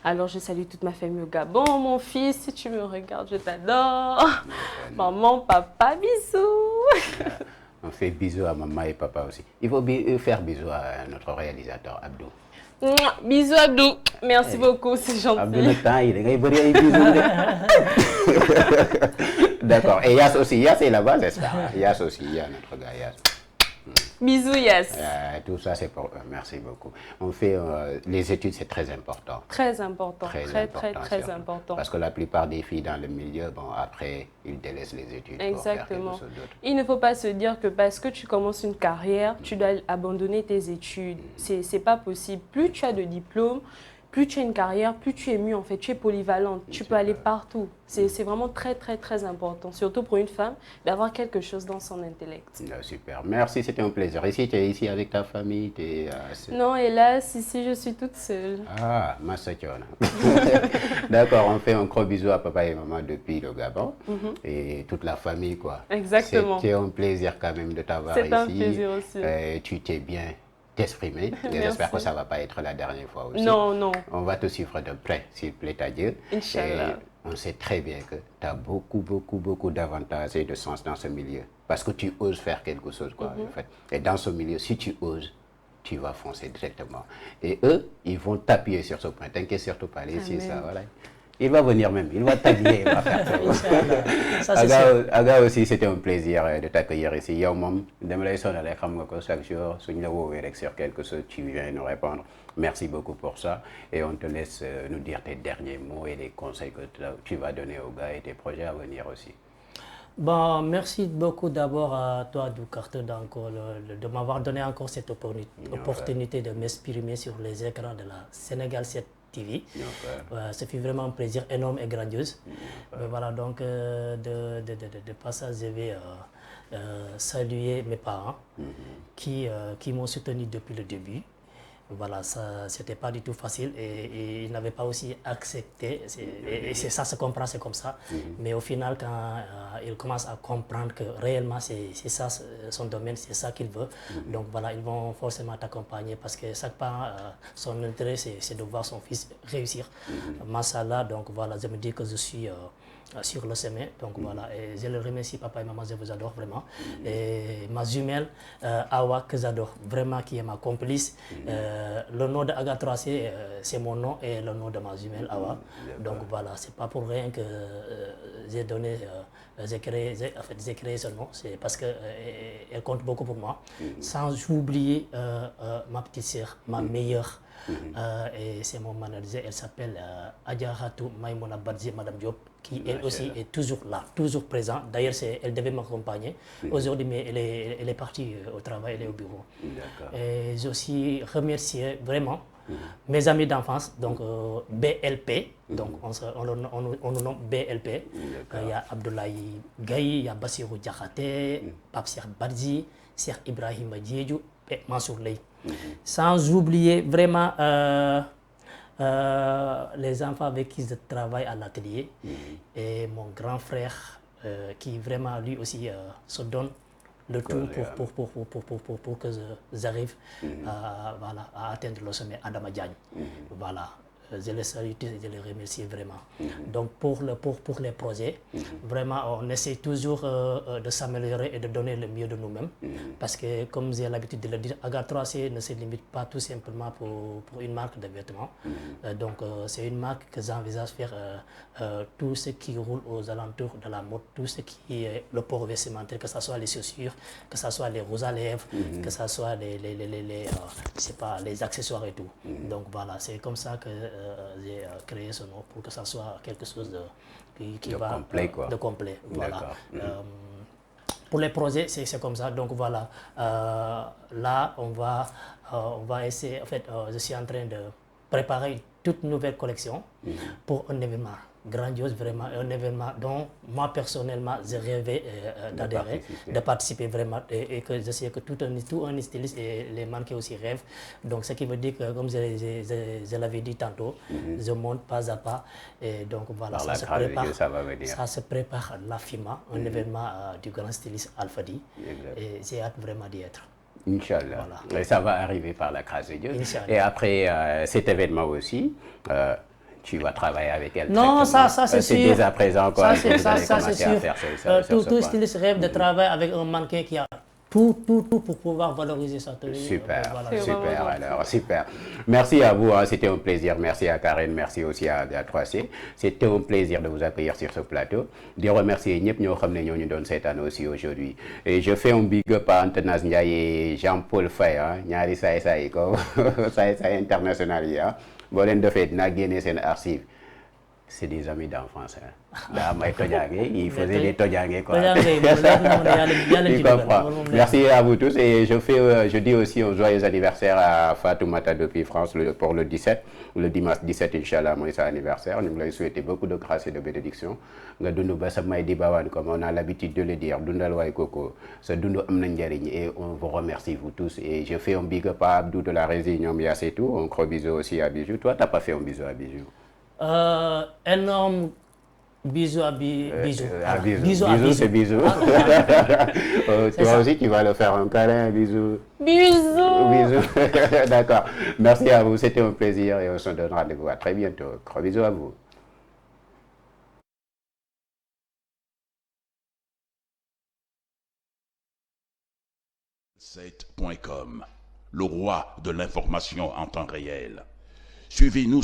Alors, je salue toute ma famille au Gabon. Mon fils, si tu me regardes, je t'adore. Maman, papa, bisous. On fait bisous à maman et papa aussi. Il faut faire bisous à notre réalisateur, Abdou. Bisous Abdou, merci beaucoup, c'est gentil. Abdou, d'accord, et Yass aussi, Yass est là-bas, j'espère. Yass aussi, il y a notre gars Yass. Bisous Yass. Tout ça c'est pour eux, merci beaucoup. On fait les études, c'est très important. Très important, très important. Parce que la plupart des filles dans le milieu, bon après, ils délaissent les études. Exactement. Pour faire quelque chose d'autre. Il ne faut pas se dire que parce que tu commences une carrière, tu dois abandonner tes études. C'est pas possible. Plus tu as de diplômes, plus tu as une carrière, plus tu es mieux en fait, tu es polyvalente, tu peux aller partout. C'est vraiment très important, surtout pour une femme, d'avoir quelque chose dans son intellect. Super, merci, c'était un plaisir. Ici, tu es ici avec ta famille? Non, hélas, ici je suis toute seule. Ah, Massachona. D'accord, on fait un gros bisou à papa et maman depuis le Gabon et toute la famille, quoi. Exactement. C'était un plaisir quand même de t'avoir ici. C'est un plaisir aussi. Tu t'es bien t'exprimer. J'espère que ça ne va pas être la dernière fois aussi. Non, non. On va te suivre de près, s'il plaît à Dieu. Inch'Allah. On sait très bien que tu as beaucoup d'avantages et de sens dans ce milieu. Parce que tu oses faire quelque chose, quoi, en fait. Et dans ce milieu, si tu oses, tu vas foncer directement. Et eux, ils vont t'appuyer sur ce point. T'inquiète surtout pas, c'est ça, voilà. Il va venir même, il va t'habiller, il va faire tout. Aga aussi, c'était un plaisir de t'accueillir ici. Yow mom, dem lay sonal xam nga ko chaque jour suñ la woowee rek sur quelque chose, tu viens nous répondre. Merci beaucoup pour ça et on te laisse nous dire tes derniers mots et les conseils que tu vas donner aux gars et tes projets à venir aussi. Bon, merci beaucoup d'abord à toi, Doucarte, de m'avoir donné encore cette opportunité de m'exprimer sur les écrans de la Sénégal 7 TV. Ça fait vraiment un plaisir énorme et grandiose. Voilà, donc de passage, je vais saluer mes parents qui m'ont soutenu depuis le début. Voilà, ça, c'était pas du tout facile et il n'avait pas aussi accepté. Et c'est ça, se comprend, c'est comme ça. Mais au final, quand il commence à comprendre que réellement c'est ça son domaine, c'est ça qu'il veut. Donc voilà, ils vont forcément t'accompagner parce que chaque parent, son intérêt, c'est de voir son fils réussir. Mashallah, donc voilà, je me dis que je suis sur le chemin. Donc voilà, et je le remercie, papa et maman, je vous adore vraiment. Et ma jumelle, Awa, que j'adore vraiment, qui est ma complice. Le nom de Aga 3C, c'est mon nom et le nom de ma jumelle, Awa. Donc voilà, c'est pas pour rien que j'ai donné, j'ai créé ce nom. C'est parce qu'elle compte beaucoup pour moi. Sans oublier ma petite sœur, ma meilleure. Et c'est mon manager, elle s'appelle Adjaratou Maïmouna Badji, Madame Diop, qui elle aussi est toujours là, toujours présente. D'ailleurs, elle devait m'accompagner aujourd'hui, mais elle est partie au travail, elle est au bureau. Et j'ai aussi remercié vraiment mes amis d'enfance, donc BLP, donc on nous nomme BLP. Il y a Abdoulaye Gaye, il y a Bassirou Diakhaté, Pape Cheikh Badji, Cheikh Ibrahim Diédhiou et Mansour Leye. Sans oublier vraiment les enfants avec qui je travaille à l'atelier et mon grand frère qui vraiment lui aussi se donne le tout pour que j'arrive à atteindre le sommet, Adama Diagne. Voilà. Je les salue et je les remercie vraiment. Donc pour les projets, vraiment on essaie toujours de s'améliorer et de donner le mieux de nous-mêmes. Parce que comme j'ai l'habitude de le dire, Aga 3C ne se limite pas tout simplement pour une marque de vêtements. Donc c'est une marque que j'envisage faire tout ce qui roule aux alentours de la mode, tout ce qui est le port vestimentaire, que ce soit les chaussures, que ce soit les rouges à lèvres, que ce soit les accessoires et tout. Donc voilà, c'est comme ça que j'ai créé ce nom pour que ça soit quelque chose qui va complet, quoi. De complet. Voilà. Pour les projets, c'est comme ça. Donc voilà, là on va essayer. En fait, je suis en train de préparer une toute nouvelle collection pour un événement grandiose, vraiment un événement dont moi personnellement j'ai rêvé d'adhérer, de participer vraiment et que je sais que tout un styliste et les mannequins aussi rêvent. Donc ce qui veut dire que comme je l'avais dit tantôt, je monte pas à pas et donc voilà, ça se prépare la FIMA, un événement du grand styliste Alfadi et j'ai hâte vraiment d'y être. Inch'Allah. Voilà. Et ça va arriver par la grâce de Dieu. Et après cet événement aussi, tu vas travailler avec elle. Non, ça c'est sûr. C'est dès à présent quoi. Ça c'est sûr. Tout styliste rêve de travailler avec un mannequin qui a tout pour pouvoir valoriser sa tenue. Super, super alors, super. Merci à vous, hein, c'était un plaisir. Merci à Karen, merci aussi à 3C. C'était un plaisir de vous accueillir sur ce plateau. De remercier ñëpp ñoo xam ne ñoo ñu doon seetaan aussi aujourd'hui. Et je fais un big up à Antanas Ndiaye et Jean-Paul Faye, ñaari saay ko saay international yi boo leen defee dinaa génne seen archive. C'est des amis d'enfance. Il faisait des tojangues. Merci à vous tous et je dis aussi un joyeux anniversaire à Fatoumata depuis France pour le 17, le dimanche 17, Inch'Allah, moi c'est anniversaire. Nous lui souhaitons beaucoup de grâce et de bénédiction. Comme on a l'habitude de le dire, et on vous remercie vous tous. Et je fais un big up à Abdou de la Réunion, c'est tout. Un gros bisou aussi à Bijou. Toi, tu n'as pas fait un bisou à Bijou? Énorme bisous à Bijou. Bisous, c'est bisous. Toi aussi, tu vas le faire un câlin, bisous. Bisous. D'accord. Merci à vous, c'était un plaisir et on se donne rendez-vous à très bientôt. Gros bisous à vous. .com, le roi de l'information en temps réel. Suivez-nous